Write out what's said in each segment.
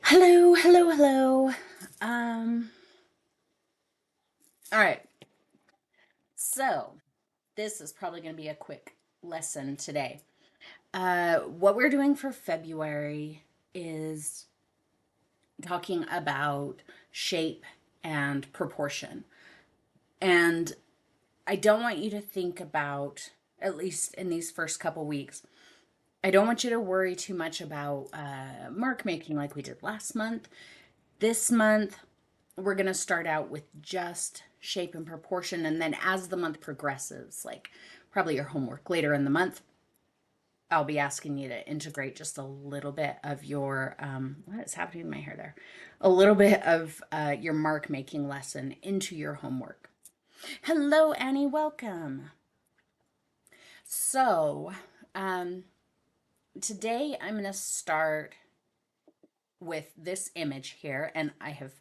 Hello, hello, hello. Um, all right. So, this is probably going to be a quick lesson today. What we're doing for February is talking about shape and proportion. And I don't want you to think about, at least in these first couple weeks, I don't want you to worry too much about mark making like we did last month. This month, we're going to start out with just shape and proportion. And then as the month progresses, like probably your homework later in the month, I'll be asking you to integrate just a little bit of your, what is happening in my hair there? A little bit of your mark making lesson into your homework. Hello, Annie. Welcome. So, um, today I'm going to start with this image here, and I have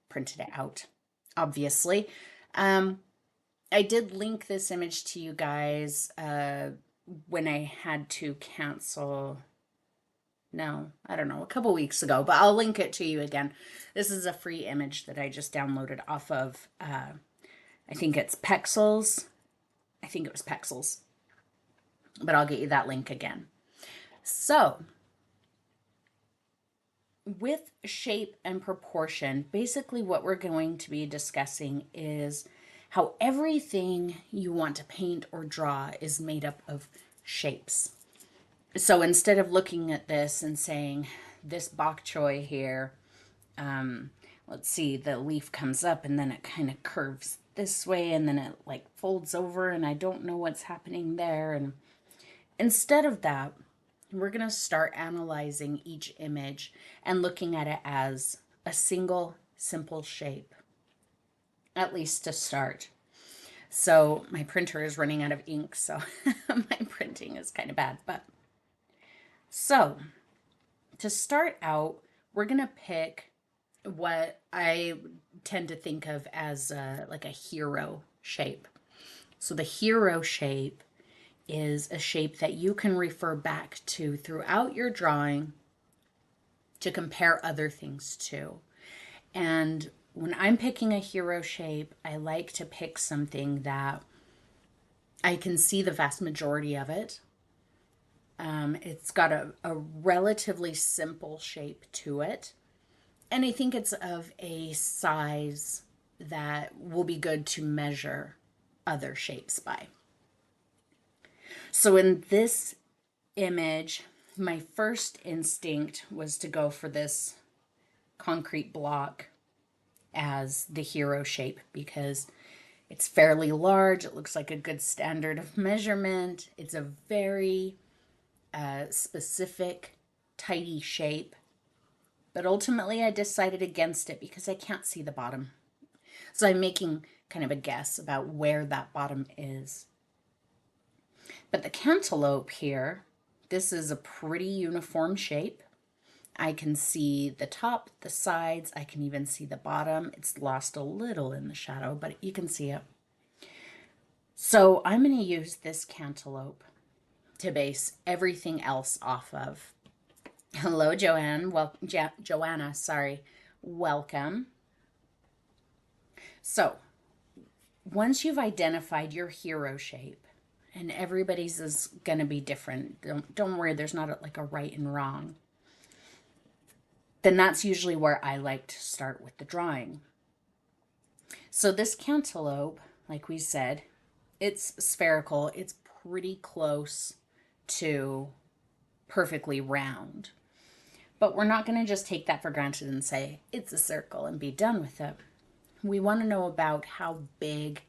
printed it out, obviously. Um, I did link this image to you guys when I had to cancel. No, I don't know, a couple weeks ago, but I'll link it to you again. This is a free image that I just downloaded off of, I think it's Pexels. I think it was Pexels, but I'll get you that link again. So, with shape and proportion, basically what we're going to be discussing is how everything you want to paint or draw is made up of shapes. So instead of looking at this and saying, this bok choy here, let's see, the leaf comes up and then it kind of curves this way and then it like folds over and I don't know what's happening there. And instead of that, we're going to start analyzing each image and looking at it as a single simple shape, at least to start. So my printer is running out of ink, so my printing is kind of bad. But so to start out, we're going to pick what I tend to think of as like a hero shape. So the hero shape is a shape that you can refer back to throughout your drawing to compare other things to. And when I'm picking a hero shape, I like to pick something that I can see the vast majority of it. It's got a relatively simple shape to it. And I think it's of a size that will be good to measure other shapes by. So in this image, my first instinct was to go for this concrete block as the hero shape because it's fairly large. It looks like a good standard of measurement. It's a very specific, tidy shape. But ultimately, I decided against it because I can't see the bottom. So I'm making kind of a guess about where that bottom is. But the cantaloupe here, this is a pretty uniform shape. I can see the top, the sides, I can even see the bottom. It's lost a little in the shadow, but you can see it. So I'm going to use this cantaloupe to base everything else off of. Hello, Joanne. Well, Joanna, sorry. Welcome. So once you've identified your hero shape, and everybody's is going to be different. Don't worry, there's not like a right and wrong. Then that's usually where I like to start with the drawing. So this cantaloupe, like we said, it's spherical. It's pretty close to perfectly round. But we're not going to just take that for granted and say it's a circle and be done with it. We want to know about how big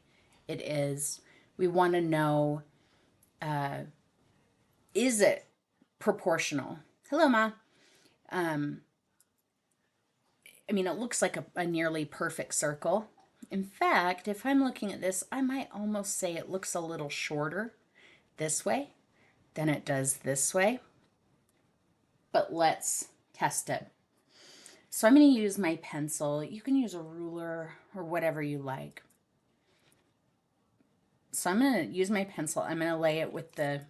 it is. We want to know, is it proportional? Hello, Ma. I mean, it looks like a nearly perfect circle. In fact, if I'm looking at this, I might almost say it looks a little shorter this way than it does this way. But let's test it. So I'm going to use my pencil. You can use a ruler or whatever you like. So I'm going to use my pencil. I'm going to lay it with the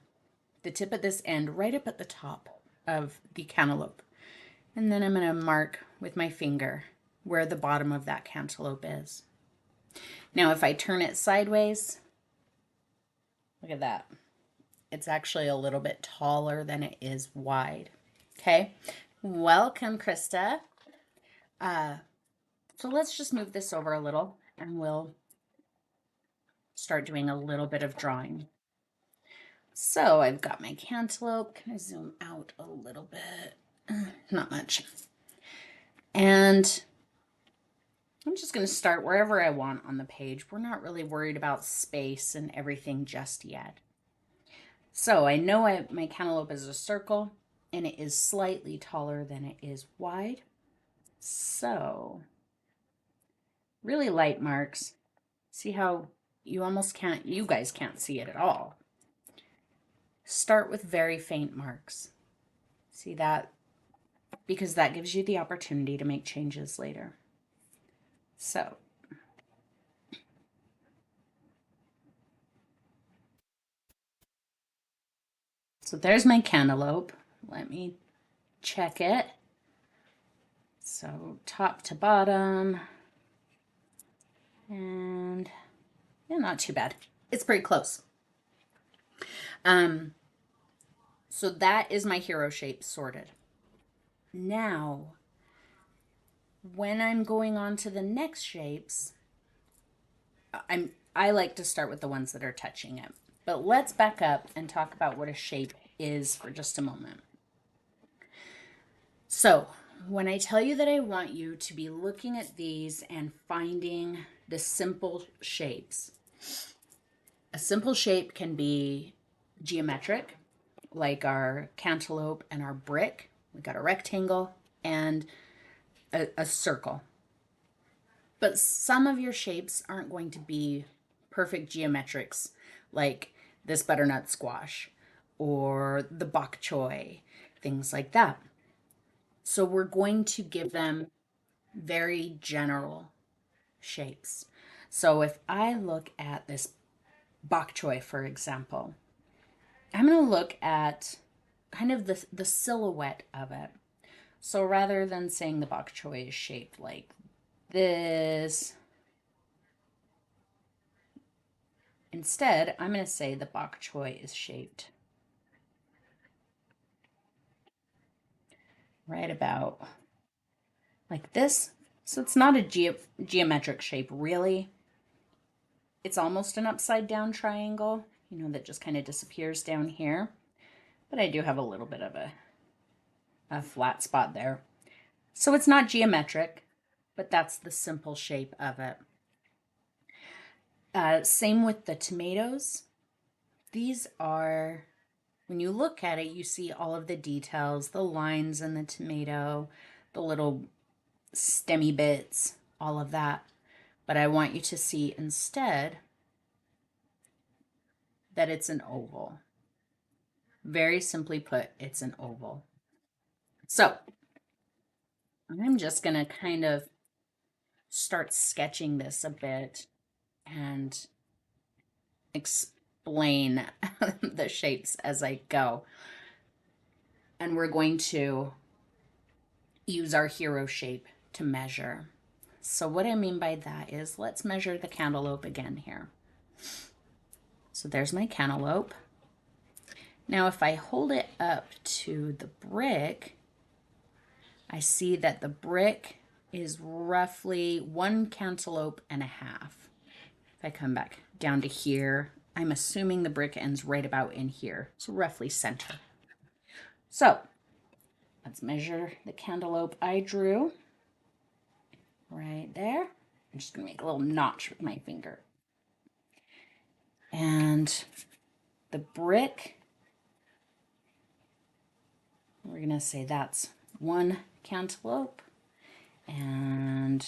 tip of this end right up at the top of the cantaloupe. And then I'm going to mark with my finger where the bottom of that cantaloupe is. Now, if I turn it sideways, look at that. It's actually a little bit taller than it is wide. Okay. Welcome, Krista. So let's just move this over a little and we'll start doing a little bit of drawing. So I've got my cantaloupe. Can I zoom out a little bit? Not much. And I'm just going to start wherever I want on the page. We're not really worried about space and everything just yet. So I know my cantaloupe is a circle and it is slightly taller than it is wide. So really light marks. See how you almost can't, you guys can't see it at all. Start with very faint marks. See that? Because that gives you the opportunity to make changes later. So there's my cantaloupe. Let me check it. So top to bottom. And yeah, not too bad. It's pretty close. So that is my hero shape sorted. Now, when I'm going on to the next shapes, I like to start with the ones that are touching it. But let's back up and talk about what a shape is for just a moment. So when I tell you that I want you to be looking at these and finding the simple shapes, a simple shape can be geometric, like our cantaloupe and our brick. We got a rectangle and a circle. But some of your shapes aren't going to be perfect geometrics, like this butternut squash or the bok choy, things like that. So we're going to give them very general shapes. So if I look at this bok choy, for example, I'm going to look at kind of the silhouette of it. So rather than saying the bok choy is shaped like this, instead, I'm going to say the bok choy is shaped right about like this. So it's not a geometric shape, really. It's almost an upside down triangle, you know, that just kind of disappears down here. But I do have a little bit of a flat spot there. So it's not geometric, but that's the simple shape of it. Same with the tomatoes. These are, when you look at it, you see all of the details, the lines in the tomato, the little stemmy bits, all of that. But I want you to see instead that it's an oval. Very simply put, it's an oval. So I'm just going to kind of start sketching this a bit and explain the shapes as I go. And we're going to use our hero shape to measure. So what I mean by that is, let's measure the cantaloupe again here. So there's my cantaloupe. Now if I hold it up to the brick, I see that the brick is roughly 1 cantaloupe and a half. If I come back down to here, I'm assuming the brick ends right about in here, so roughly center. So let's measure the cantaloupe I drew right there. I'm just gonna make a little notch with my finger. And the brick, we're gonna say that's 1 cantaloupe, and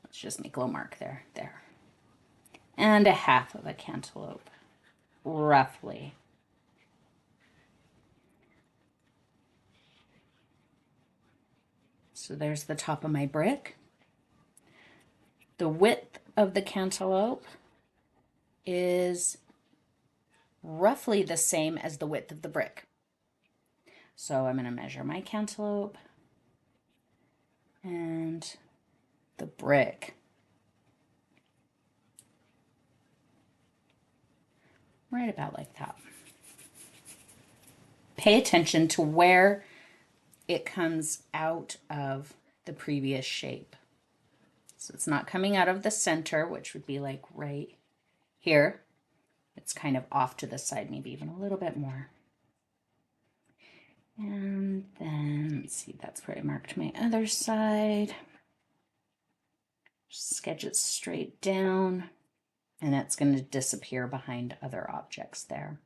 let's just make a little mark there, and a half of a cantaloupe, roughly. So there's the top of my brick. The width of the cantaloupe is roughly the same as the width of the brick. So I'm going to measure my cantaloupe, and the brick. Right about like that. Pay attention to where it comes out of the previous shape. So it's not coming out of the center, which would be like right here. It's kind of off to the side, maybe even a little bit more. And then, let's see, that's where I marked my other side. Just sketch it straight down, and it's going to disappear behind other objects there.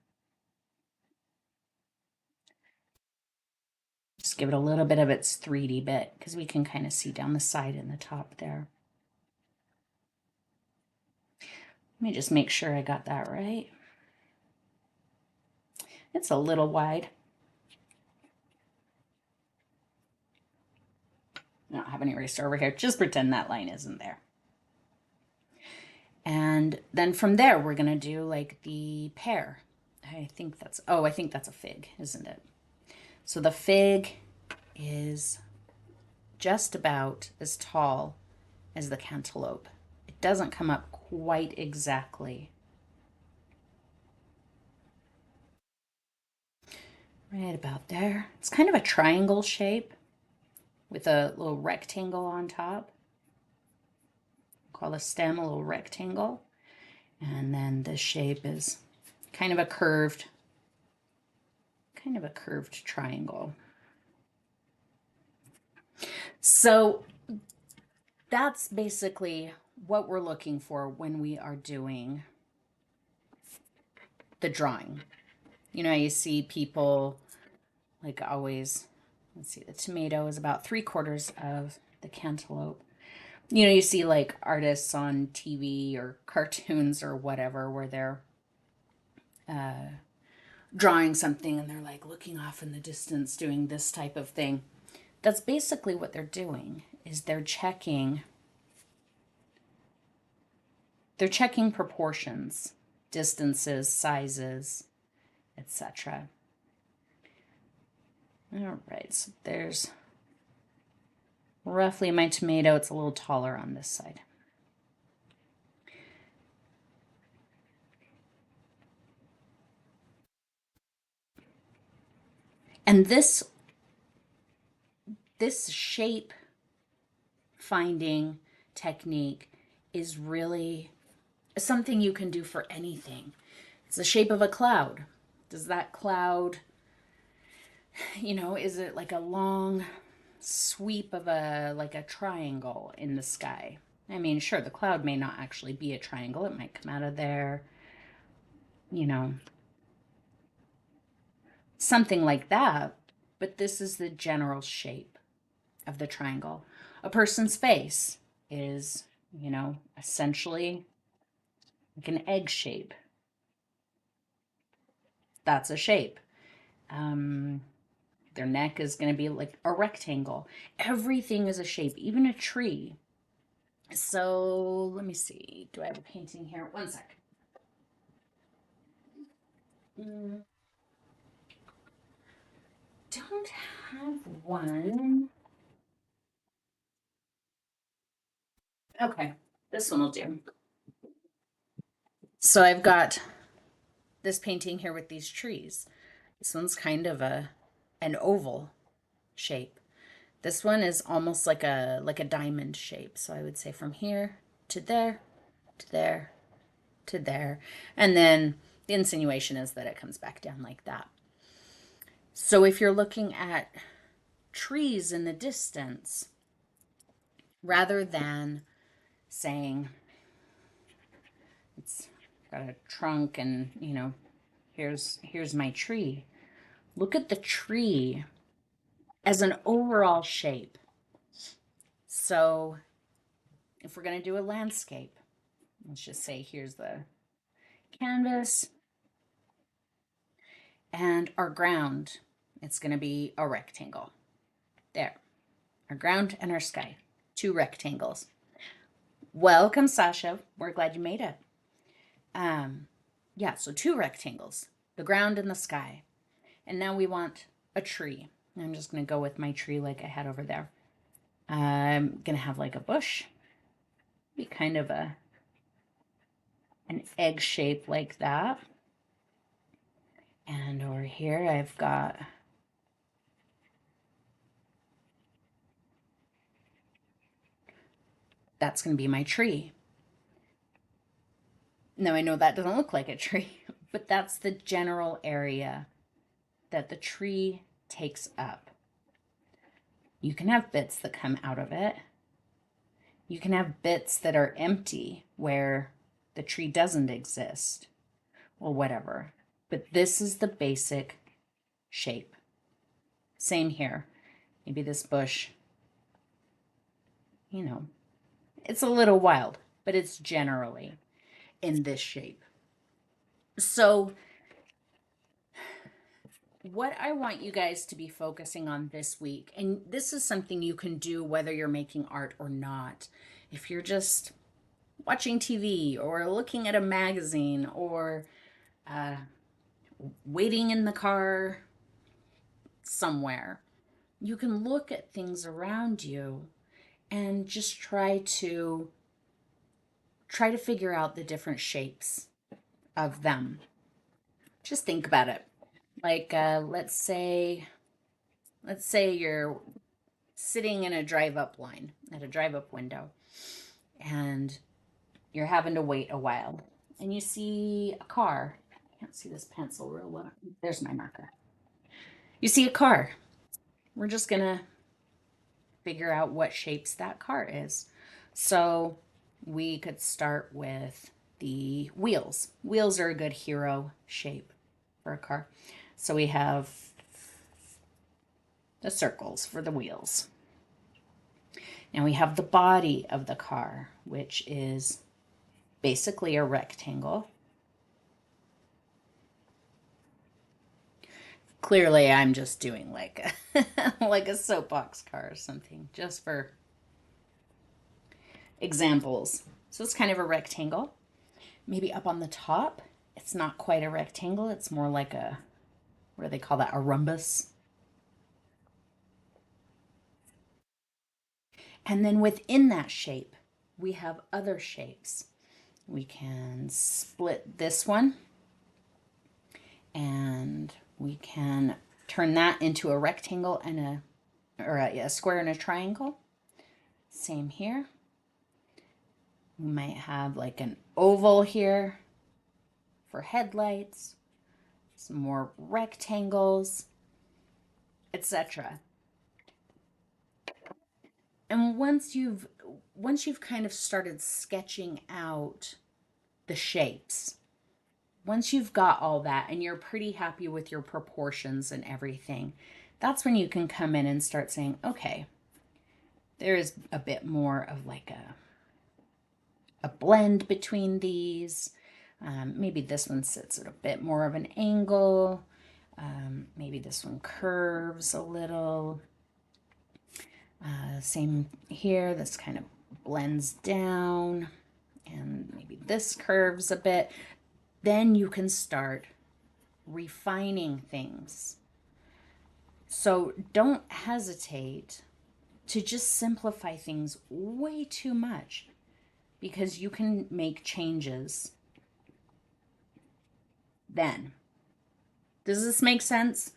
Just give it a little bit of its 3D bit, because we can kind of see down the side and the top there. Let me just make sure I got that right. It's a little wide. I don't have an eraser over here. Just pretend that line isn't there. And then from there, we're going to do like the pear. I think that's a fig, isn't it? So the fig is just about as tall as the cantaloupe. It doesn't come up quite exactly. Right about there. It's kind of a triangle shape with a little rectangle on top. Call the stem a little rectangle. And then this shape is kind of a curved triangle. So that's basically what we're looking for when we are doing the drawing. You know, you see people like always, let's see, the tomato is about 3/4 of the cantaloupe. You know, you see like artists on TV or cartoons or whatever where they're drawing something and they're like looking off in the distance doing this type of thing. That's basically what they're doing, is they're checking proportions, distances, sizes, etc. All right, so there's roughly my tomato. It's a little taller on this side. And this shape finding technique is really something you can do for anything. It's the shape of a cloud. Does that cloud, you know, is it like a long sweep of like a triangle in the sky? I mean, sure, the cloud may not actually be a triangle. It might come out of there, you know, something like that. But this is the general shape of the triangle. A person's face is, you know, essentially like an egg shape. That's a shape. Their neck is going to be like a rectangle. Everything is a shape, even a tree. So let me see. Do I have a painting here? One sec. Don't have one. Okay, this one will do. So I've got this painting here with these trees. This one's kind of an oval shape. This one is almost like a diamond shape. So I would say from here to there, to there, to there. And then the insinuation is that it comes back down like that. So if you're looking at trees in the distance, rather than saying it's got a trunk and, you know, here's my tree, look at the tree as an overall shape. So if we're going to do a landscape, let's just say here's the canvas and our ground, it's going to be a rectangle. There, our ground and our sky, 2 rectangles. Welcome, Sasha. We're glad you made it. Yeah, so 2 rectangles, the ground and the sky. And now we want a tree. I'm just going to go with my tree like I had over there. I'm gonna have like a bush, be kind of an egg shape like that. And over here I've got that's gonna be my tree. Now I know that doesn't look like a tree, but that's the general area that the tree takes up. You can have bits that come out of it. You can have bits that are empty where the tree doesn't exist or whatever. But this is the basic shape. Same here. Maybe this bush, you know, it's a little wild, but it's generally in this shape. So what I want you guys to be focusing on this week, and this is something you can do whether you're making art or not. If you're just watching TV or looking at a magazine or waiting in the car somewhere, you can look at things around you and just try to figure out the different shapes of them. Just think about it. Like let's say you're sitting in a drive-up line at a drive-up window and you're having to wait a while and you see a car. I can't see this pencil real well. There's my marker. You see a car. We're just gonna figure out what shapes that car is. So we could start with the wheels. Wheels are a good hero shape for a car. So we have the circles for the wheels. Now we have the body of the car, which is basically a rectangle. Clearly, I'm just doing like like a soapbox car or something, just for examples. So it's kind of a rectangle. Maybe up on the top, it's not quite a rectangle. It's more like a, what do they call that? A rhombus. And then within that shape, we have other shapes. We can split this one and we can turn that into a rectangle and a square and a triangle. Same here. We might have like an oval here for headlights, some more rectangles, etc. And once you've kind of started sketching out the shapes, once you've got all that and you're pretty happy with your proportions and everything, that's when you can come in and start saying, okay, there is a bit more of like a blend between these. Maybe this one sits at a bit more of an angle. Maybe this one curves a little. Same here, this kind of blends down, and maybe this curves a bit. Then you can start refining things. So don't hesitate to just simplify things way too much, because you can make changes then. Does this make sense?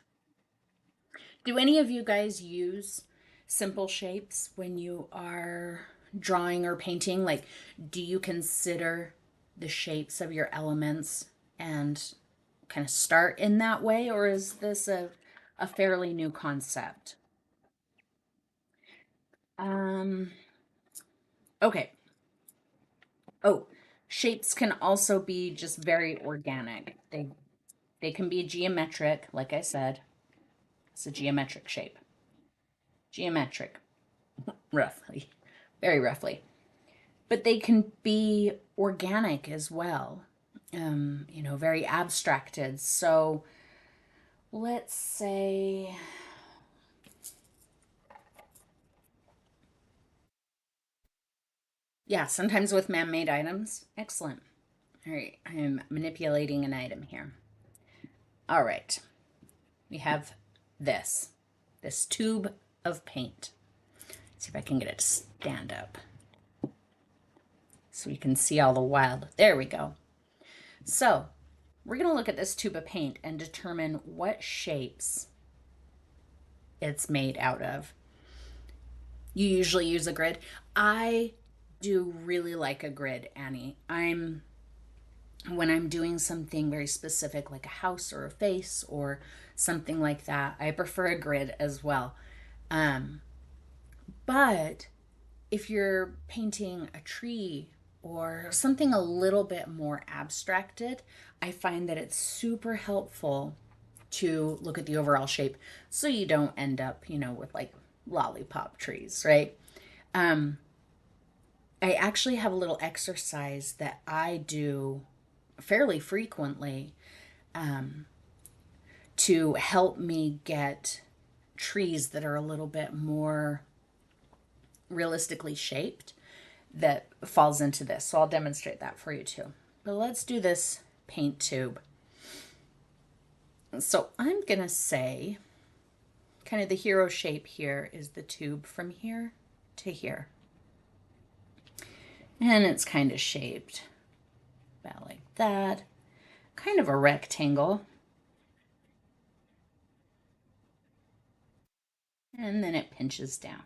Do any of you guys use simple shapes when you are drawing or painting? Like, do you consider the shapes of your elements and kind of start in that way, or is this a fairly new concept? Um, okay. Oh, shapes can also be just very organic. They can be geometric, like I said. It's a geometric shape. Geometric, roughly, very roughly. But they can be organic as well, very abstracted. So let's say, yeah, sometimes with man made items. Excellent. All right, I'm manipulating an item here. All right, we have this tube of paint. See if I can get it to stand up so you can see all the wild. There we go. So we're going to look at this tube of paint and determine what shapes it's made out of. You usually use a grid. I do really like a grid, Annie. When I'm doing something very specific like a house or a face or something like that, I prefer a grid as well. But if you're painting a tree or something a little bit more abstracted, I find that it's super helpful to look at the overall shape so you don't end up, with like lollipop trees, right? I actually have a little exercise that I do fairly frequently to help me get trees that are a little bit more realistically shaped that falls into this. So I'll demonstrate that for you too. But let's do this paint tube. So I'm going to say kind of the hero shape here is the tube from here to here. And it's kind of shaped about like that. Kind of a rectangle. And then it pinches down.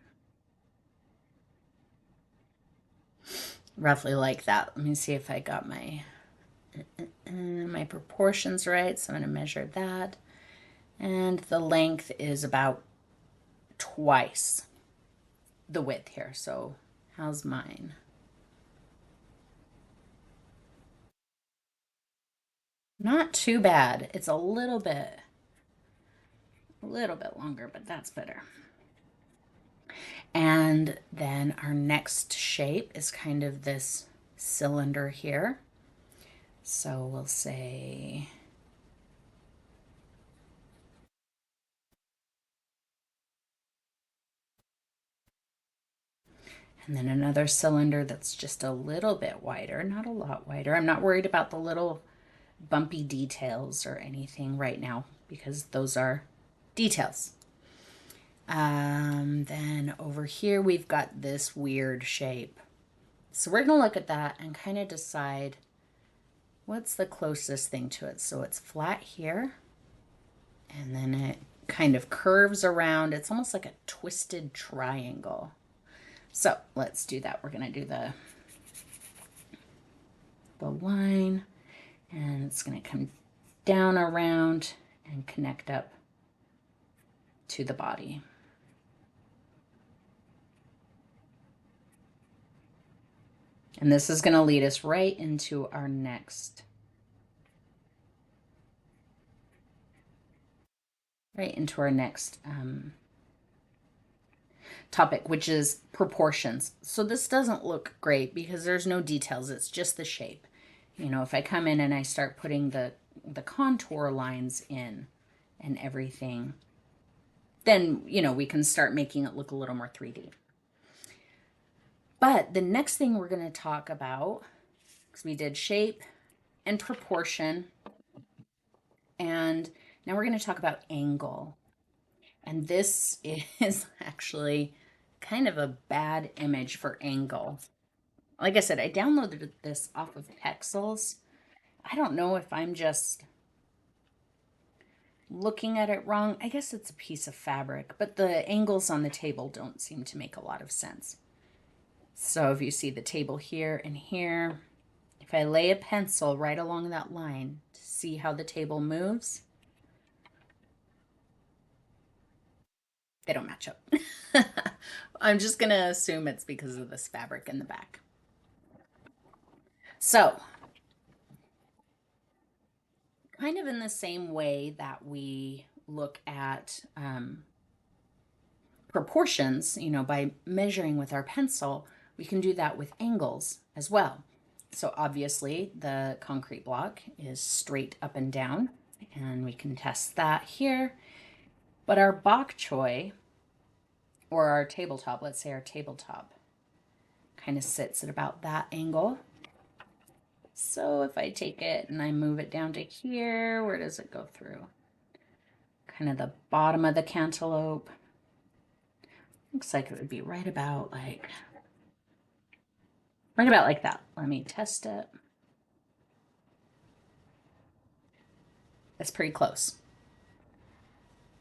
Roughly like that. Let me see if I got my proportions right. So I'm going to measure that. And the length is about twice the width here. So how's mine? Not too bad. It's a little bit longer, but that's better. And then our next shape is kind of this cylinder here. So we'll say and then another cylinder that's just a little bit wider, not a lot wider. I'm not worried about the little bumpy details or anything right now because those are details. Then over here we've got this weird shape. So we're going to look at that and kind of decide what's the closest thing to it. So it's flat here and then it kind of curves around. It's almost like a twisted triangle. So let's do that. We're going to do the line and it's going to come down around and connect up to the body. And this is going to lead us right into our next topic, which is proportions. So this doesn't look great because there's no details. It's just the shape. If I come in and I start putting the contour lines in and everything, then, we can start making it look a little more 3D. But the next thing we're going to talk about, because we did shape and proportion, and now we're going to talk about angle. And this is actually kind of a bad image for angle. Like I said, I downloaded this off of Pexels. I don't know if I'm just looking at it wrong. I guess it's a piece of fabric, but the angles on the table don't seem to make a lot of sense. So if you see the table here and here, if I lay a pencil right along that line to see how the table moves, they don't match up. I'm just going to assume it's because of this fabric in the back. So, kind of in the same way that we look at proportions, by measuring with our pencil, we can do that with angles as well. So obviously the concrete block is straight up and down, and we can test that here. But our bok choy, or our tabletop, let's say our tabletop, kind of sits at about that angle. So if I take it and I move it down to here, where does it go through? Kind of the bottom of the cantaloupe. Looks like it would be right about like that. Let me test it. That's pretty close.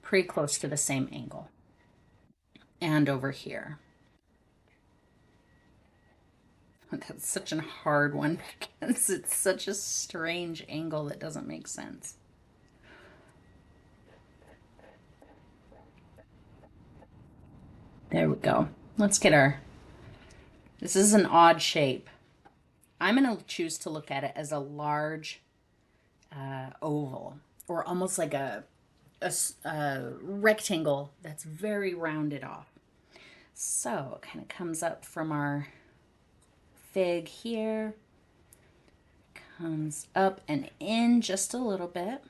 Pretty close to the same angle. And over here. That's such a hard one because it's such a strange angle that doesn't make sense. There we go. Let's get our... This is an odd shape. I'm going to choose to look at it as a large oval, or almost like a rectangle that's very rounded off. So it kind of comes up from our fig here, comes up and in just a little bit.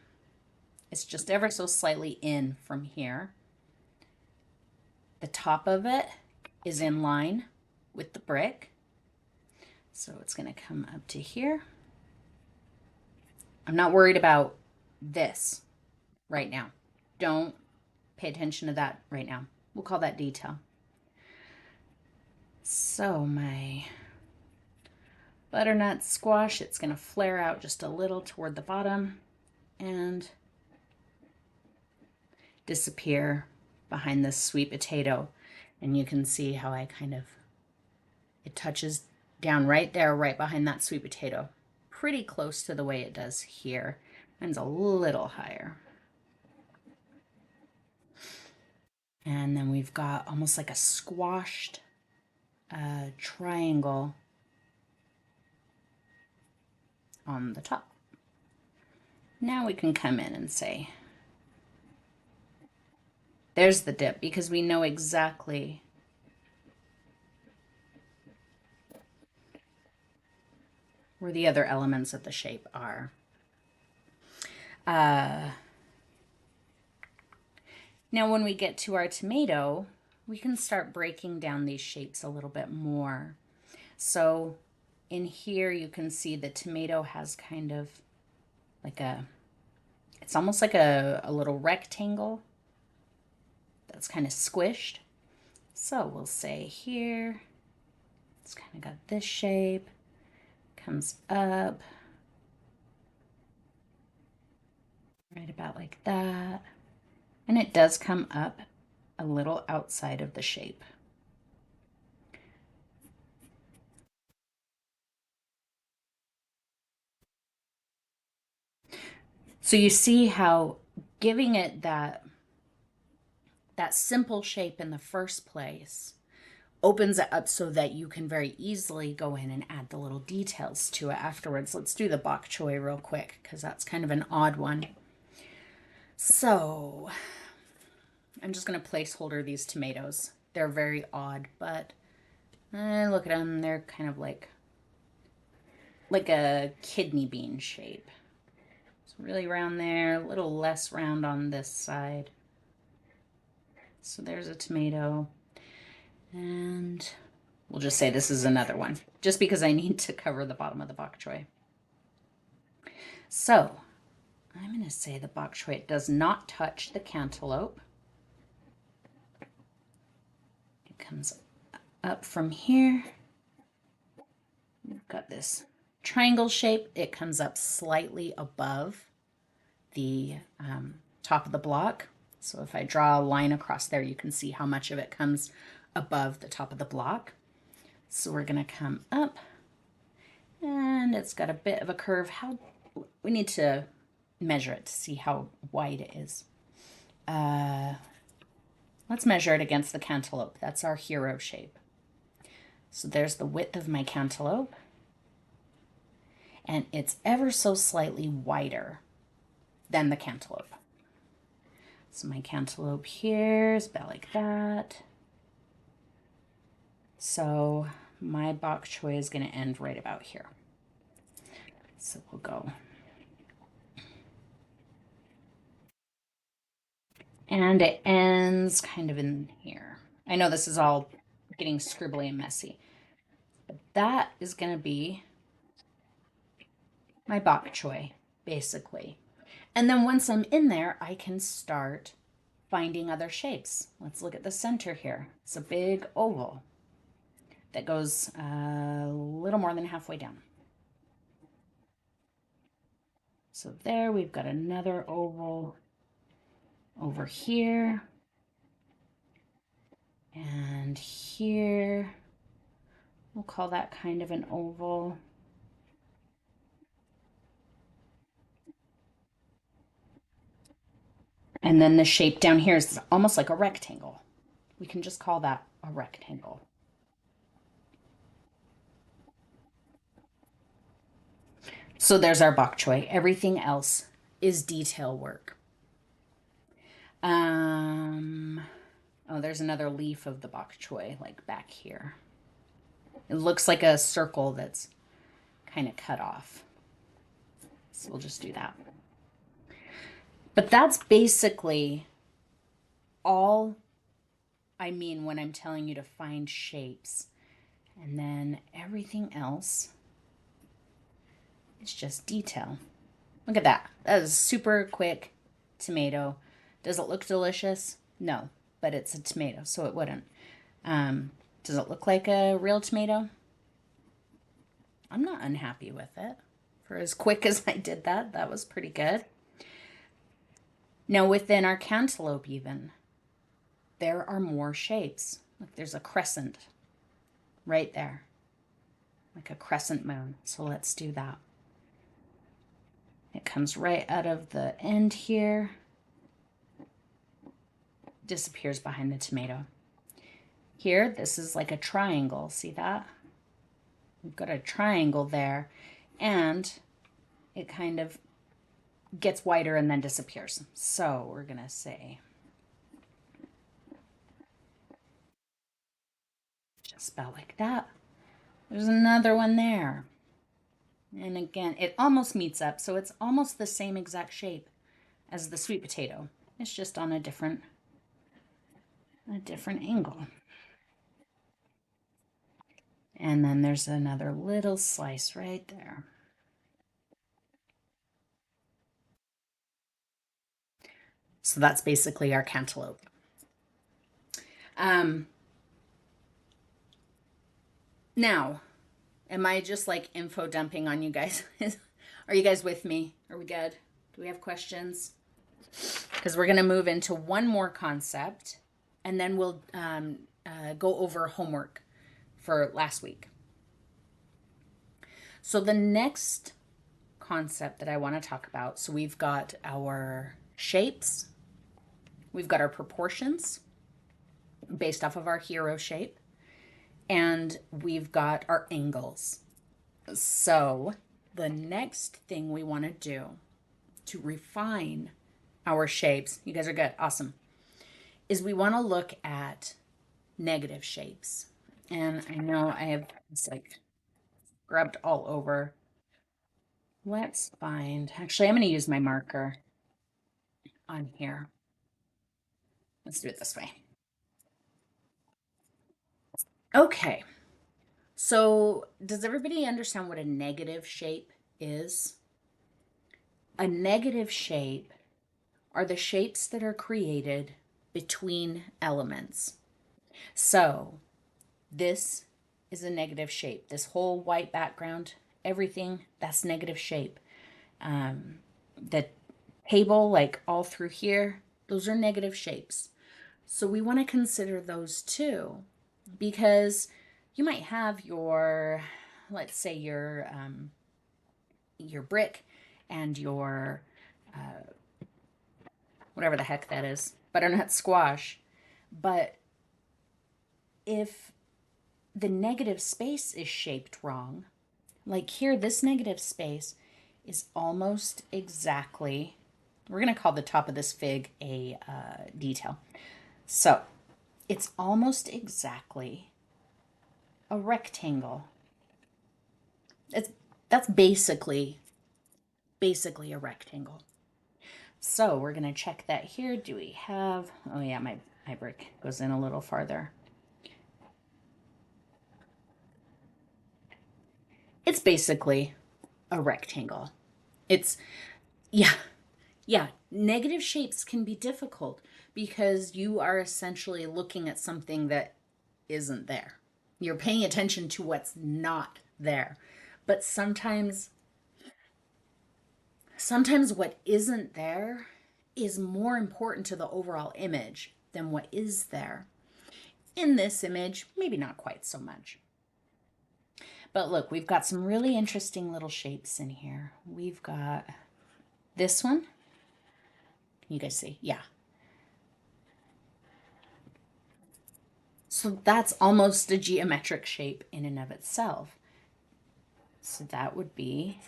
It's just ever so slightly in from here. The top of it is in line with the brick. So it's going to come up to here. I'm not worried about this right now. Don't pay attention to that right now. We'll call that detail. So my butternut squash, it's going to flare out just a little toward the bottom and disappear behind this sweet potato. And you can see how I kind of, it touches down right there, right behind that sweet potato. Pretty close to the way it does here. Mine's a little higher. And then we've got almost like a squashed triangle on the top. Now we can come in and say, there's the dip, because we know exactly where the other elements of the shape are. Now when we get to our tomato, we can start breaking down these shapes a little bit more. So in here you can see the tomato has kind of like it's almost like a little rectangle that's kind of squished. So we'll say here, it's kind of got this shape, comes up right about like that. And it does come up a little outside of the shape. So you see how giving it that simple shape in the first place opens it up so that you can very easily go in and add the little details to it afterwards. Let's do the bok choy real quick because that's kind of an odd one. So I'm just going to placeholder these tomatoes. They're very odd, but look at them. They're kind of like a kidney bean shape. It's really round there, a little less round on this side. So there's a tomato. And we'll just say this is another one, just because I need to cover the bottom of the bok choy. So I'm going to say the bok choy does not touch the cantaloupe. It comes up from here. We've got this triangle shape. It comes up slightly above the top of the block. So if I draw a line across there, you can see how much of it comes above the top of the block. So we're going to come up, and it's got a bit of a curve. We need to measure it to see how wide it is. Let's measure it against the cantaloupe. That's our hero shape. So there's the width of my cantaloupe, and it's ever so slightly wider than the cantaloupe. So my cantaloupe here is about like that. So my bok choy is going to end right about here. So we'll go. And it ends kind of in here. I know this is all getting scribbly and messy, but that is going to be my bok choy, basically. And then once I'm in there, I can start finding other shapes. Let's look at the center here. It's a big oval that goes a little more than halfway down. So there we've got another oval over here. And here, we'll call that kind of an oval. And then the shape down here is almost like a rectangle. We can just call that a rectangle. So there's our bok choy. Everything else is detail work. Oh, there's another leaf of the bok choy, like back here. It looks like a circle that's kind of cut off. So we'll just do that. But that's basically all I mean when I'm telling you to find shapes. And then everything else is just detail. Look at that. That is super quick tomato. Does it look delicious? No, but it's a tomato, so it wouldn't. Does it look like a real tomato? I'm not unhappy with it. For as quick as I did that, that was pretty good. Now within our cantaloupe even, there are more shapes. Look, there's a crescent right there, like a crescent moon. So let's do that. It comes right out of the end here, disappears behind the tomato. Here, this is like a triangle. See that? We've got a triangle there, and it kind of gets wider and then disappears. So we're gonna say just about like that. There's another one there. And again, it almost meets up, so it's almost the same exact shape as the sweet potato. It's just on a different angle. And then there's another little slice right there. So that's basically our cantaloupe. Now, am I just like info dumping on you guys? Are you guys with me? Are we good? Do we have questions? Because we're going to move into one more concept, and then we'll go over homework for last week. So the next concept that I want to talk about, so we've got our shapes, we've got our proportions based off of our hero shape, and we've got our angles. So the next thing we want to do to refine our shapes, you guys are good, awesome, is we want to look at negative shapes. And I know I have it's like grubbed all over. Let's find, actually, I'm going to use my marker on here. Let's do it this way. Okay. So does everybody understand what a negative shape is? A negative shape are the shapes that are created between elements. So this is a negative shape. This whole white background, everything, that's negative shape. The table, like all through here, those are negative shapes. So we want to consider those too, because you might have your, let's say your brick and your whatever the heck that is, butternut squash. But if the negative space is shaped wrong, like here, this negative space is almost exactly, we're going to call the top of this fig a detail. So it's almost exactly a rectangle. That's basically a rectangle. So we're going to check that here. Do we have, oh yeah, my brick goes in a little farther. It's basically a rectangle. It's, yeah, Yeah, negative shapes can be difficult because you are essentially looking at something that isn't there. You're paying attention to what's not there. But sometimes what isn't there is more important to the overall image than what is there. In this image, maybe not quite so much. But look, we've got some really interesting little shapes in here. We've got this one. Can you guys see? Yeah. So that's almost a geometric shape in and of itself. So that would be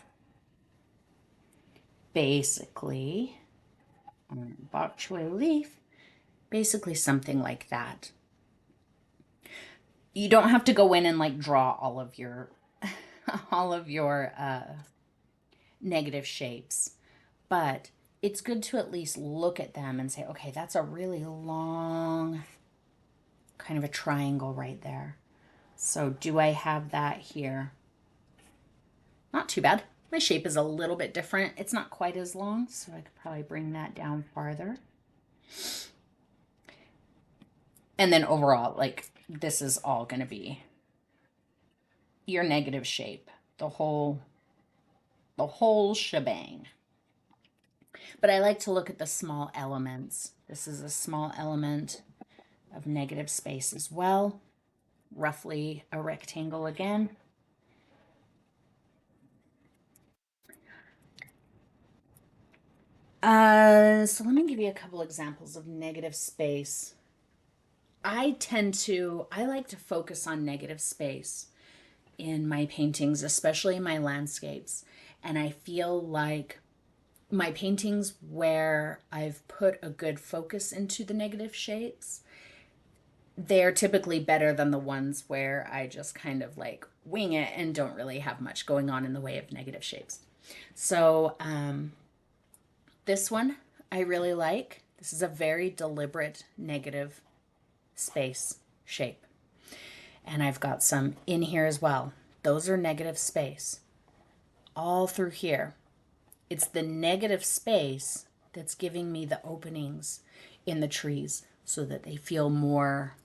basically bok choy leaf, basically something like that. You don't have to go in and like draw all of your all of your negative shapes, but it's good to at least look at them and say, okay, that's a really long kind of a triangle right there. So do I have that here? Not too bad. My shape is a little bit different. It's not quite as long, so I could probably bring that down farther. And then overall, like, this is all going to be your negative shape, the whole shebang. But I like to look at the small elements. This is a small element of negative space as well. Roughly a rectangle again. So let me give you a couple examples of negative space. I like to focus on negative space in my paintings, especially my landscapes. And I feel like my paintings where I've put a good focus into the negative shapes, they're typically better than the ones where I just kind of like wing it and don't really have much going on in the way of negative shapes. So this one I really like. This is a very deliberate negative space shape. And I've got some in here as well. Those are negative space all through here. It's the negative space that's giving me the openings in the trees so that they feel more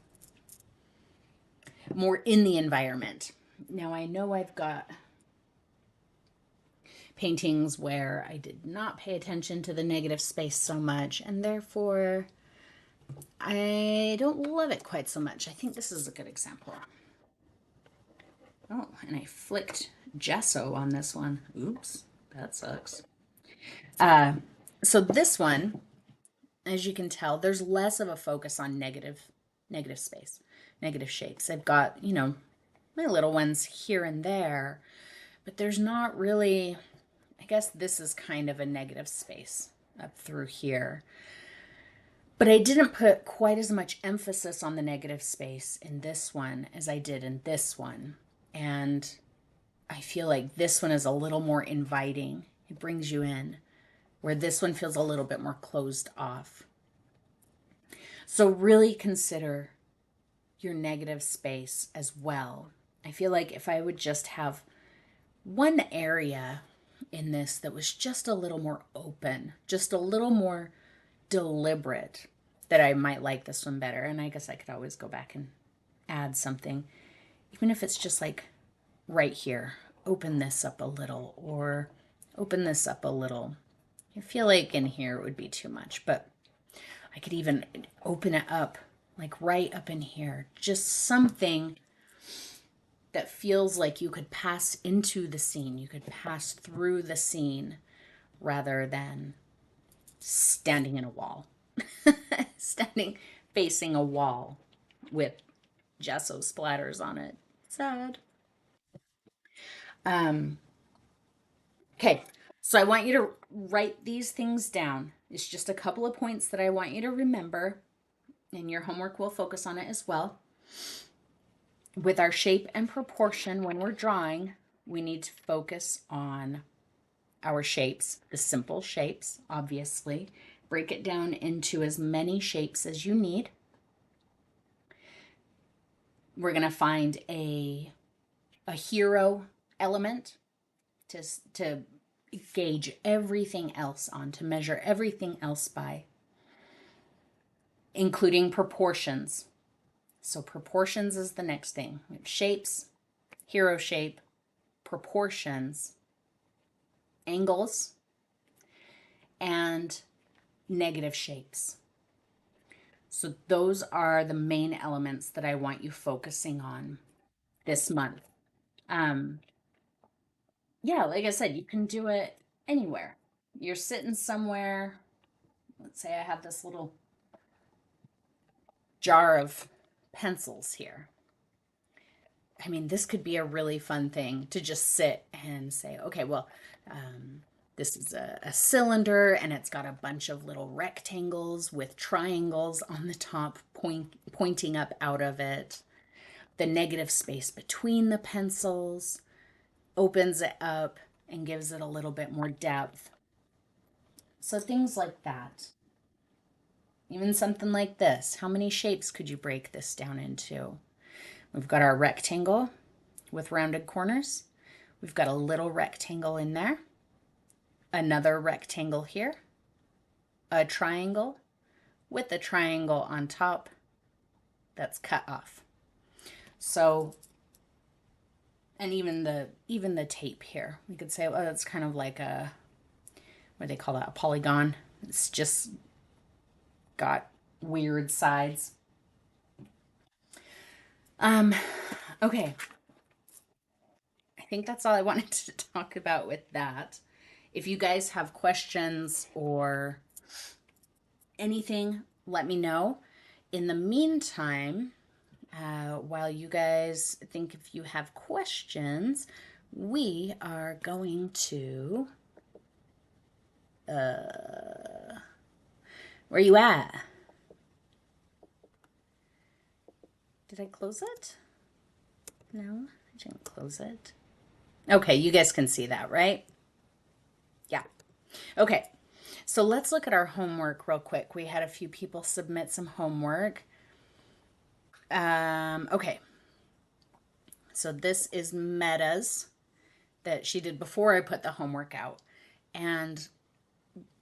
in the environment. Now I know I've got paintings where I did not pay attention to the negative space so much, and therefore I don't love it quite so much. I think this is a good example. Oh, and I flicked gesso on this one. Oops, that sucks. So this one, as you can tell, there's less of a focus on negative space, negative shapes. I've got, my little ones here and there, but there's not really, I guess this is kind of a negative space up through here. But I didn't put quite as much emphasis on the negative space in this one as I did in this one. And I feel like this one is a little more inviting. It brings you in, where this one feels a little bit more closed off. So really consider your negative space as well. I feel like if I would just have one area in this that was just a little more open, just a little more deliberate, that I might like this one better. And I guess I could always go back and add something, even if it's just like right here, open this up a little or open this up a little. I feel like in here it would be too much, but I could even open it up like right up in here. Just something that feels like you could pass into the scene. You could pass through the scene rather than standing in a wall. Standing facing a wall with gesso splatters on it. Sad. Okay, so I want you to write these things down. It's just a couple of points that I want you to remember, and your homework will focus on it as well. With our shape and proportion, when we're drawing, we need to focus on our shapes, the simple shapes, obviously. Break it down into as many shapes as you need. We're going to find a hero element to gauge everything else on, to measure everything else by, including proportions. So proportions is the next thing. We have shapes, hero shape, proportions, angles, and negative shapes. So those are the main elements that I want you focusing on this month. Yeah, like I said, you can do it anywhere. You're sitting somewhere. Let's say I have this little jar of pencils here. I mean, this could be a really fun thing to just sit and say, okay, well, this is a cylinder and it's got a bunch of little rectangles with triangles on the top pointing up out of it. The negative space between the pencils opens it up and gives it a little bit more depth. So things like that. Even something like this. How many shapes could you break this down into? We've got our rectangle with rounded corners. We've got a little rectangle in there. Another rectangle here. A triangle with a triangle on top that's cut off. So, and even the tape here. We could say, well, it's kind of like a, what do they call that? A polygon. It's just got weird sides. Okay. I think that's all I wanted to talk about with that. If you guys have questions or anything, let me know. In the meantime, while you guys think if you have questions, we are going to, where you at? Did I close it? No, I didn't close it. Okay, you guys can see that, right? Yeah. Okay, so let's look at our homework real quick. We had a few people submit some homework. Okay, so this is Meta's that she did before I put the homework out. And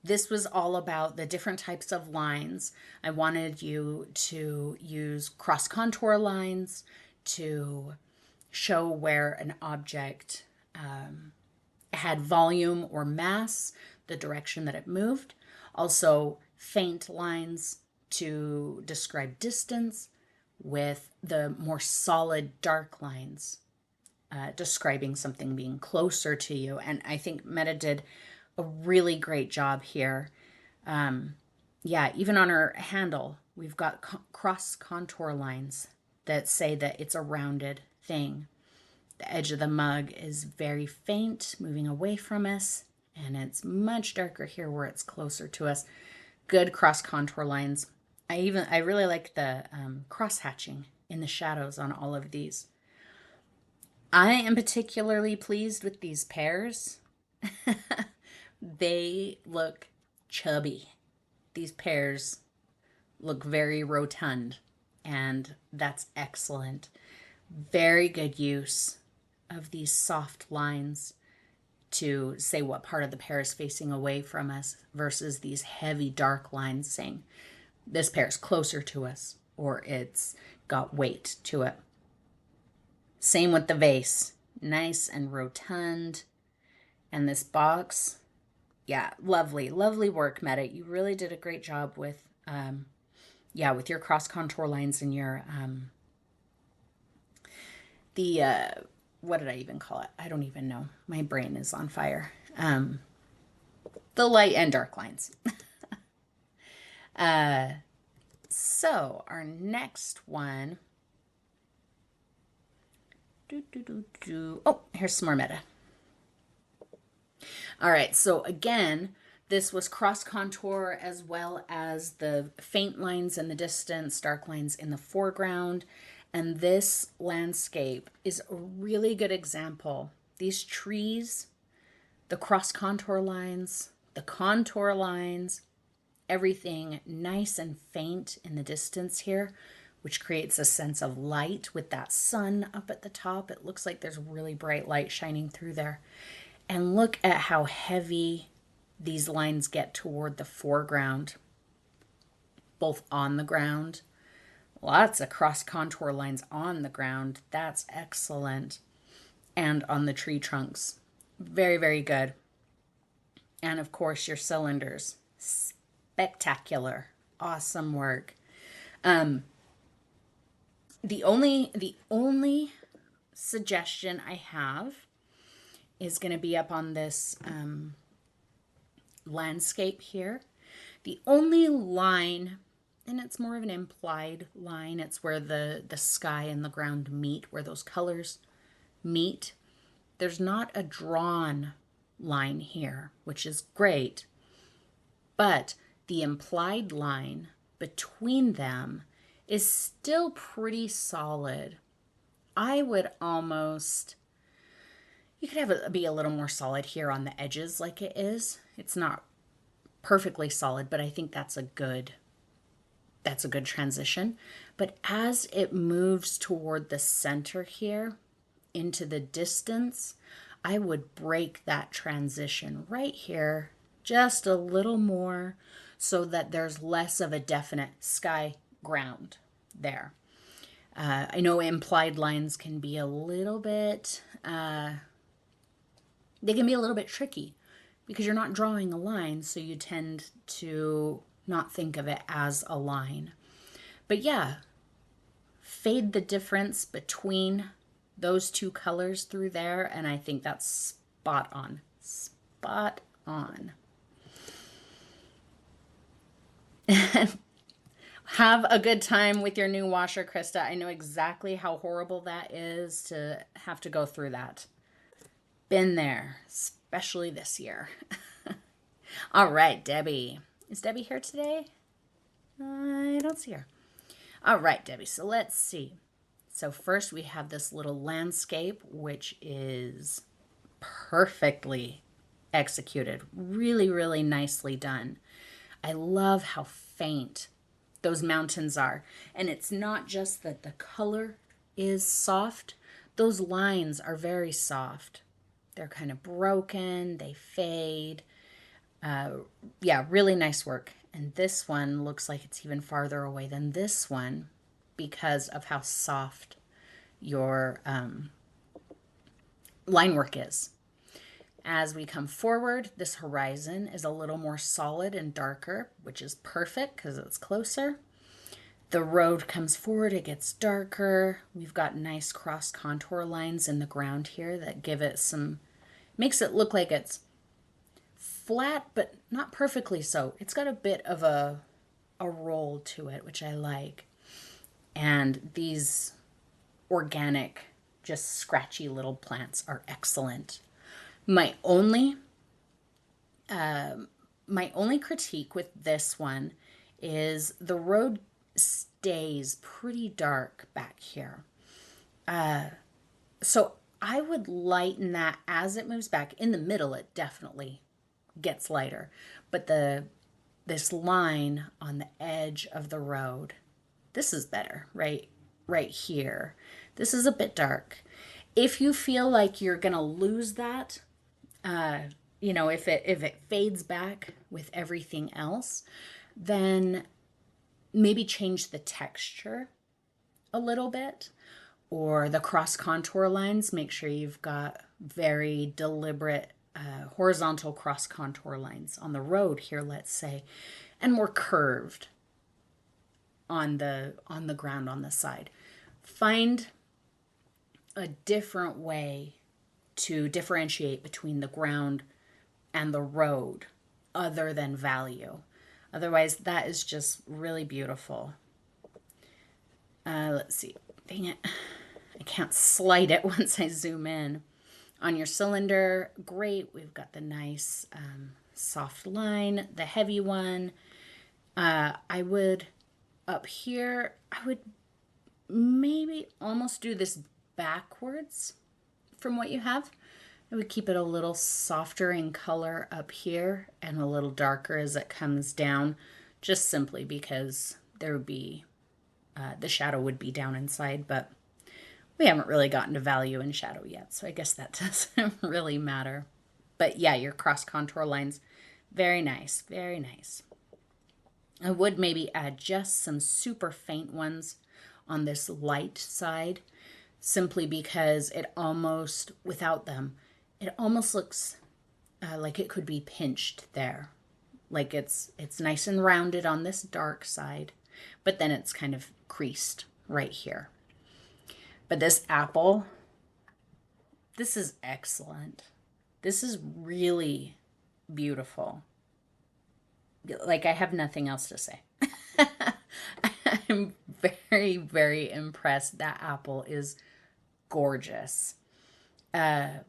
this was all about the different types of lines. I wanted you to use cross contour lines to show where an object had volume or mass, the direction that it moved. Also, faint lines to describe distance, with the more solid dark lines describing something being closer to you. And I think Meta did a really great job here. Yeah, even on her handle, we've got cross contour lines that say that it's a rounded thing. The edge of the mug is very faint, moving away from us, and it's much darker here where it's closer to us. Good cross contour lines. I really like the cross hatching in the shadows on all of these. I am particularly pleased with these pears. They look chubby. These pears look very rotund, and that's excellent. Very good use of these soft lines to say what part of the pear is facing away from us versus these heavy dark lines saying this pear is closer to us or it's got weight to it. Same with the vase. Nice and rotund. And this box, yeah, lovely, lovely work, Meta. You really did a great job with, with your cross contour lines and your, what did I even call it? I don't even know. My brain is on fire. The light and dark lines. So our next one. Oh, here's some more Meta. All right, so again, this was cross contour as well as the faint lines in the distance, dark lines in the foreground. And this landscape is a really good example. These trees, the cross contour lines, the contour lines, everything nice and faint in the distance here, which creates a sense of light with that sun up at the top. It looks like there's really bright light shining through there. And look at how heavy these lines get toward the foreground, both on the ground. Lots of cross contour lines on the ground. That's excellent. And on the tree trunks. Very, very good. And of course, your cylinders. Spectacular. Awesome work. The only suggestion I have is going to be up on this landscape here. The only line, and it's more of an implied line, it's where the sky and the ground meet, where those colors meet. There's not a drawn line here, which is great, but the implied line between them is still pretty solid. I would almost, you could have it be a little more solid here on the edges like it is. It's not perfectly solid, but I think that's a good transition. But as it moves toward the center here into the distance, I would break that transition right here just a little more so that there's less of a definite sky ground there. I know implied lines can be a little bit, they can be a little bit tricky because you're not drawing a line, so you tend to not think of it as a line. But yeah, fade the difference between those two colors through there, and I think that's spot on. Spot on. Have a good time with your new washer, Krista. I know exactly how horrible that is to have to go through that. Been there, especially this year. All right, Debbie. Is Debbie here today? I don't see her. All right, Debbie. So let's see. So first we have this little landscape, which is perfectly executed. Really, really nicely done. I love how faint those mountains are. And it's not just that the color is soft. Those lines are very soft. They're kind of broken. They fade. Yeah, really nice work. And this one looks like it's even farther away than this one because of how soft your line work is. As we come forward, this horizon is a little more solid and darker, which is perfect because it's closer. The road comes forward, it gets darker. We've got nice cross contour lines in the ground here that give it some, makes it look like it's flat, but not perfectly so. It's got a bit of a roll to it, which I like. And these organic, just scratchy little plants are excellent. My only critique with this one is the road stays pretty dark back here. So I would lighten that as it moves back. In the middle, it definitely gets lighter. But this line on the edge of the road, this is better, right here. This is a bit dark. If you feel like you're gonna lose that, if it fades back with everything else, then maybe change the texture a little bit, or the cross contour lines. Make sure you've got very deliberate horizontal cross contour lines on the road here, let's say, and more curved on the ground on the side. Find a different way to differentiate between the ground and the road other than value. Otherwise, that is just really beautiful. Let's see. Dang it. I can't slide it once I zoom in. On your cylinder, great. We've got the nice soft line, the heavy one. I would, up here, I would maybe almost do this backwards from what you have. I would keep it a little softer in color up here and a little darker as it comes down, just simply because there would be, the shadow would be down inside, but we haven't really gotten to value in shadow yet, so I guess that doesn't really matter. But yeah, your cross contour lines, very nice, very nice. I would maybe add just some super faint ones on this light side, simply because it almost, without them, it almost looks like it could be pinched there. Like it's nice and rounded on this dark side, but then it's kind of creased right here. But this apple, this is excellent. This is really beautiful. Like, I have nothing else to say. I'm very, very impressed. That apple is gorgeous. So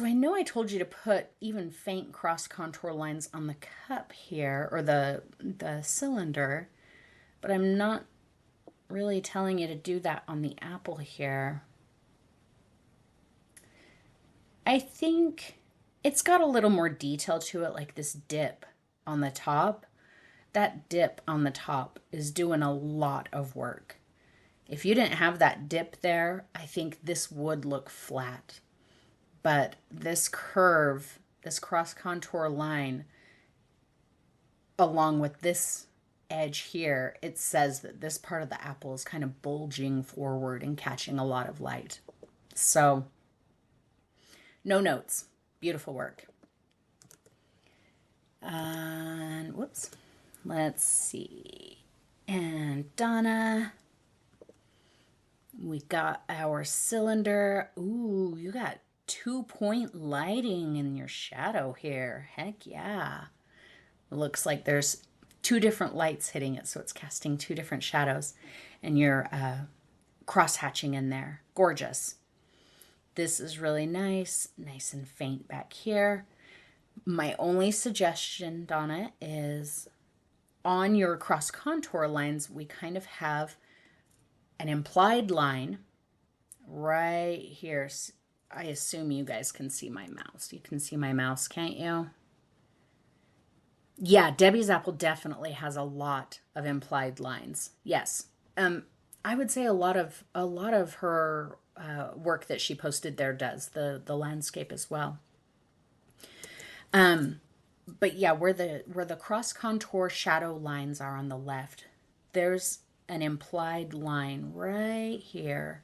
I know I told you to put even faint cross contour lines on the cup here, or the cylinder, but I'm not really telling you to do that on the apple here. I think it's got a little more detail to it, like this dip on the top. That dip on the top is doing a lot of work. If you didn't have that dip there, I think this would look flat. But this curve, this cross contour line, along with this edge here, it says that this part of the apple is kind of bulging forward and catching a lot of light. So, no notes. Beautiful work. And whoops. Let's see. And Donna, we got our cylinder. Ooh, you got 2-point lighting in your shadow here. Heck yeah. It looks like there's 2 different lights hitting it, so it's casting 2 different shadows. And you're cross-hatching in there. Gorgeous. This is really nice. Nice and faint back here. My only suggestion, Donna, is on your cross contour lines, we kind of have an implied line right here. I assume you guys can see my mouse. You can see my mouse, can't you? Yeah, Debbie's apple definitely has a lot of implied lines. Yes. I would say a lot of her work that she posted there does the landscape as well. But yeah, where the cross contour shadow lines are on the left, there's an implied line right here.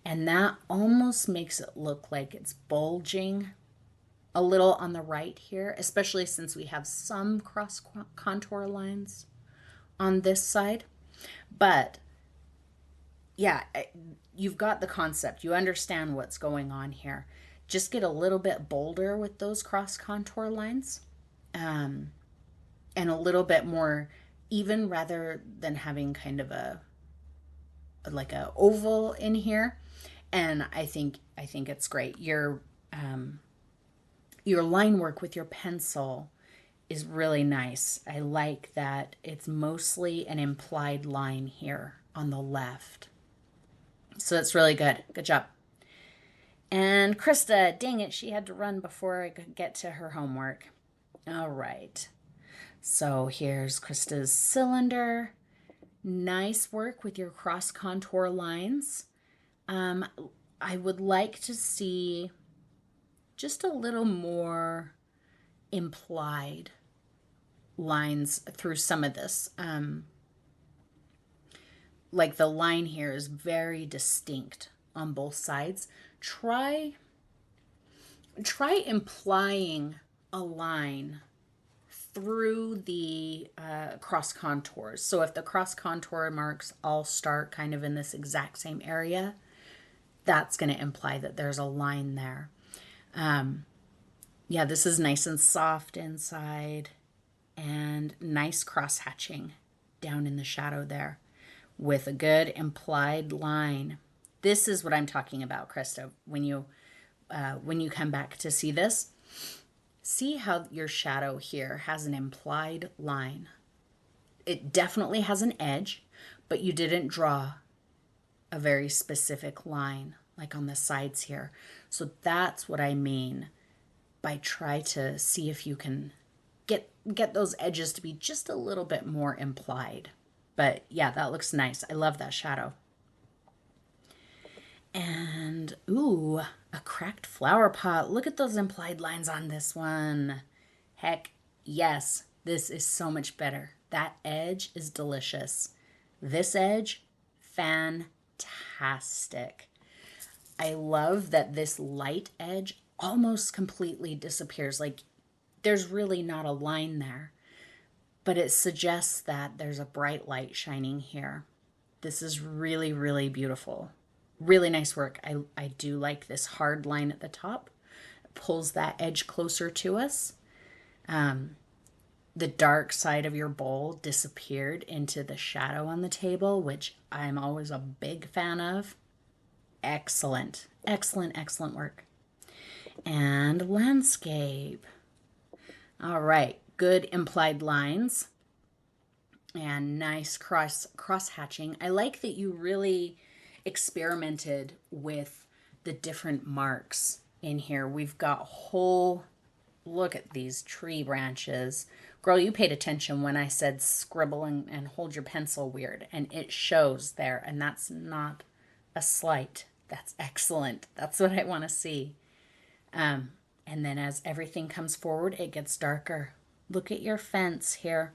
And that almost makes it look like it's bulging a little on the right here, especially since we have some cross contour lines on this side. But yeah, you've got the concept. You understand what's going on here. Just get a little bit bolder with those cross contour lines, and a little bit more even, rather than having kind of a oval in here. And I think it's great. Your line work with your pencil is really nice. I like that it's mostly an implied line here on the left. So that's really good. Good job. And Krista, dang it, she had to run before I could get to her homework. All right. So here's Krista's cylinder. Nice work with your cross contour lines. I would like to see just a little more implied lines through some of this. Like the line here is very distinct on both sides. Try implying a line through the cross contours. So if the cross contour marks all start kind of in this exact same area, that's going to imply that there's a line there. Yeah, this is nice and soft inside, and nice cross hatching down in the shadow there with a good implied line. This is what I'm talking about, Krista. When you come back to see this, see how your shadow here has an implied line. It definitely has an edge, but you didn't draw a very specific line like on the sides here. So that's what I mean by try to see if you can get those edges to be just a little bit more implied. But yeah, that looks nice. I love that shadow. And ooh, cracked flower pot. Look at those implied lines on this one. Heck yes, this is so much better. That edge is delicious. This edge, fantastic. I love that this light edge almost completely disappears. Like there's really not a line there, but it suggests that there's a bright light shining here. This is really, really beautiful. Really nice work. I do like this hard line at the top. It pulls that edge closer to us. The dark side of your bowl disappeared into the shadow on the table, which I'm always a big fan of. Excellent, excellent, excellent work. And landscape. All right, good implied lines and nice cross hatching. I like that you really experimented with the different marks in here. We've got whole, look at these tree branches. Girl, you paid attention when I said scribble and hold your pencil weird, and it shows there, and that's not a slight. That's excellent. That's what I want to see. And then as everything comes forward, it gets darker. Look at your fence here.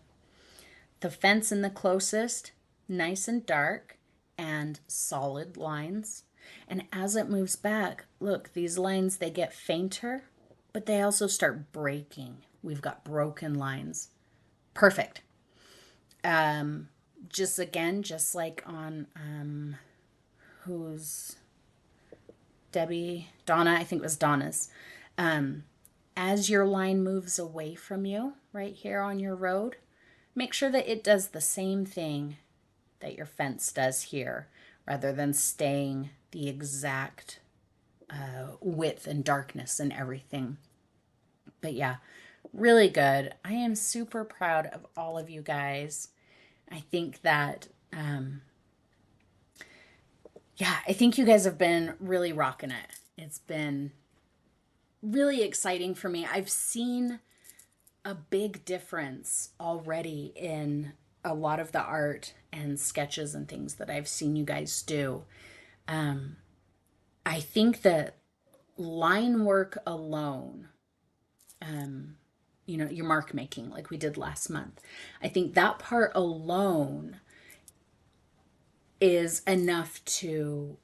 The fence in the closest, nice and dark and solid lines. And as it moves back, look, these lines, they get fainter, but they also start breaking. We've got broken lines. Perfect. Just again, just like on, who's Debbie? Donna, I think it was Donna's. As your line moves away from you, right here on your road, make sure that it does the same thing that your fence does here, rather than staying the exact width and darkness and everything. But yeah, really good. I am super proud of all of you guys. I think that, yeah, I think you guys have been really rocking it. It's been really exciting for me. I've seen a big difference already in a lot of the art and sketches and things that I've seen you guys do. I think that line work alone, your mark making like we did last month, I think that part alone is enough to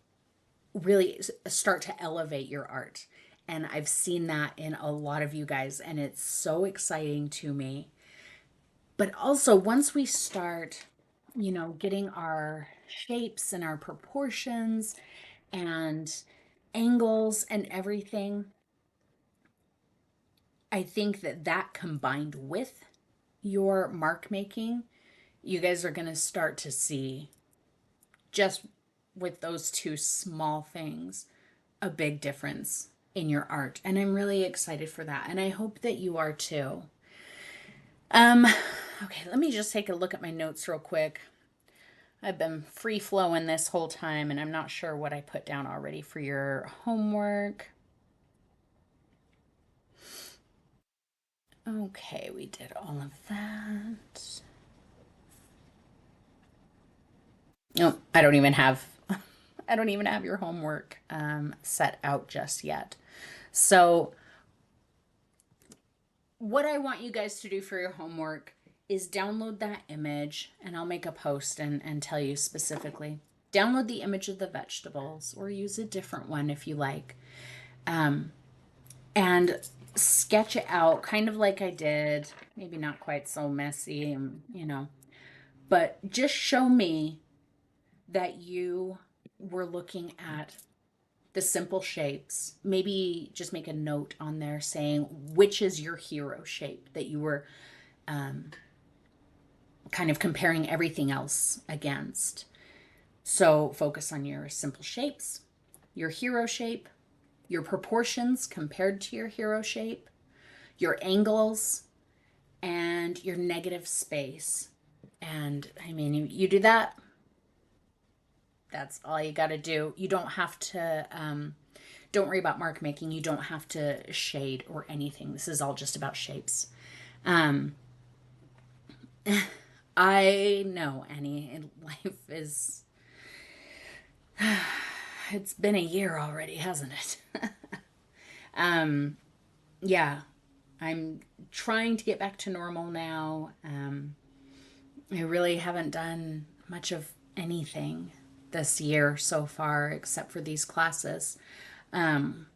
really start to elevate your art. And I've seen that in a lot of you guys, and it's so exciting to me. But also, once we start, getting our shapes and our proportions and angles and everything, I think that combined with your mark making, you guys are going to start to see, just with those two small things, a big difference in your art. And I'm really excited for that. And I hope that you are too. Okay, let me just take a look at my notes real quick. I've been free flowing this whole time, and I'm not sure what I put down already for your homework. Okay, we did all of that. No, I don't even have your homework set out just yet. So what I want you guys to do for your homework is download that image, and I'll make a post and tell you specifically. Download the image of the vegetables, or use a different one if you like. And sketch it out kind of like I did, maybe not quite so messy, but just show me that you were looking at the simple shapes. Maybe just make a note on there saying which is your hero shape that you were kind of comparing everything else against. So focus on your simple shapes, your hero shape, your proportions compared to your hero shape, your angles, and your negative space. And I mean, you do that, that's all you got to do. You don't have to, don't worry about mark making. You don't have to shade or anything. This is all just about shapes. I know, Annie, life it's been a year already, hasn't it? Yeah, I'm trying to get back to normal now. I really haven't done much of anything this year so far except for these classes. Um,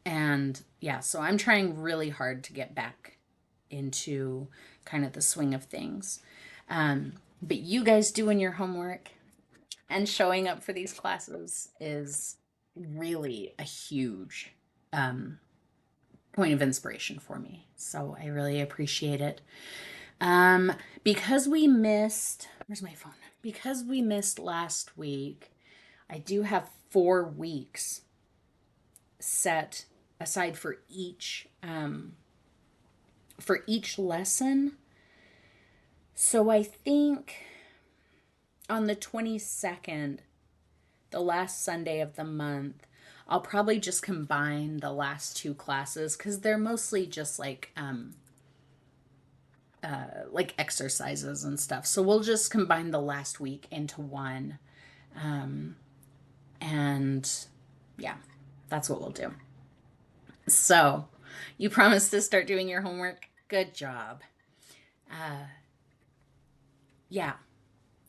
and yeah, so I'm trying really hard to get back into kind of the swing of things. But you guys doing your homework and showing up for these classes is really a huge um, point of inspiration for me. So I really appreciate it. Um, because we missed, where's my phone? Because we missed last week, I do have 4 weeks set aside for each lesson. So I think on the 22nd, the last Sunday of the month, I'll probably just combine the last 2 classes because they're mostly just like exercises and stuff. So we'll just combine the last week into one. And yeah, that's what we'll do. So you promised to start doing your homework. Good job. Yeah,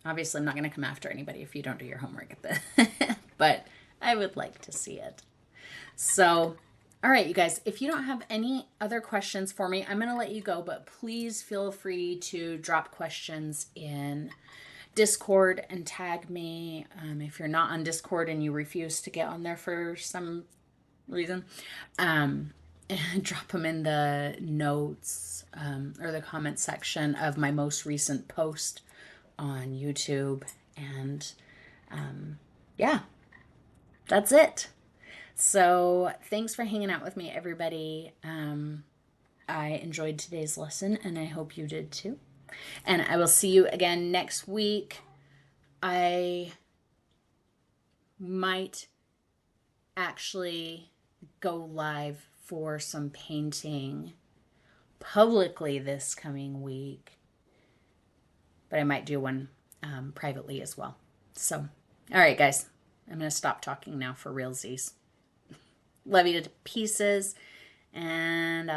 obviously I'm not going to come after anybody if you don't do your homework at the but I would like to see it. So, all right, you guys, if you don't have any other questions for me, I'm going to let you go, but please feel free to drop questions in Discord and tag me. If you're not on Discord and you refuse to get on there for some reason, and drop them in the notes or the comment section of my most recent post on YouTube. And yeah, that's it. So thanks for hanging out with me, everybody. I enjoyed today's lesson, and I hope you did too. And I will see you again next week. I might actually go live for some painting publicly this coming week, but I might do one privately as well. So, all right, guys, I'm going to stop talking now for realsies. Love you to pieces, and